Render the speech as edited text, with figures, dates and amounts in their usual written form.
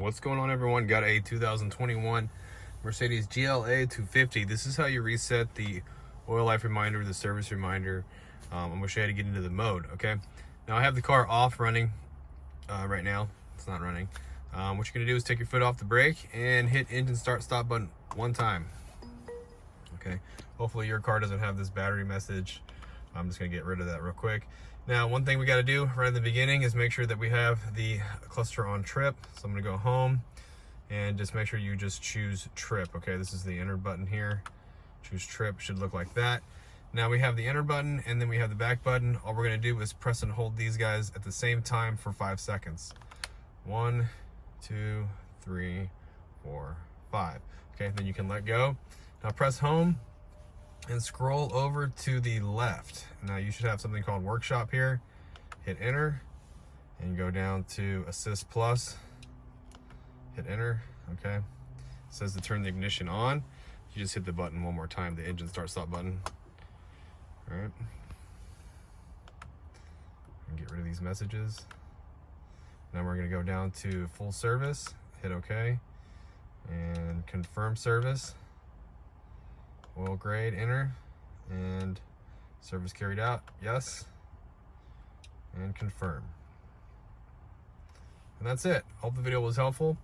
What's going on, everyone? Got a 2021 Mercedes GLA250. This is how you reset the oil life reminder, the service reminder. I'm gonna show you how to get into the mode. Okay, now I have the car off running right now. It's not running. What you're gonna do is take your foot off the brake and hit engine start stop button one time. Okay, hopefully your car doesn't have this battery message. I'm just gonna get rid of that real quick. Now, one thing we gotta do right in the beginning is make sure that we have the cluster on trip. So I'm gonna go home and just make sure you just choose trip. Okay, this is the enter button here. Choose trip, should look like that. Now we have the enter button and then we have the back button. All we're gonna do is press and hold these guys at the same time for 5 seconds. 1, 2, 3, 4, 5. Okay, then you can let go. Now press home and scroll over to the left. Now you should have something called workshop here. Hit enter and go down to Assyst Plus. Hit enter. Okay, it says to turn the ignition on. You just hit the button one more time, the engine start stop button. All right, and get rid of these messages. Now we're going to go down to full service, hit OK, and confirm service. Oil grade, enter, and service carried out, yes, and confirm. And that's it. Hope the video was helpful.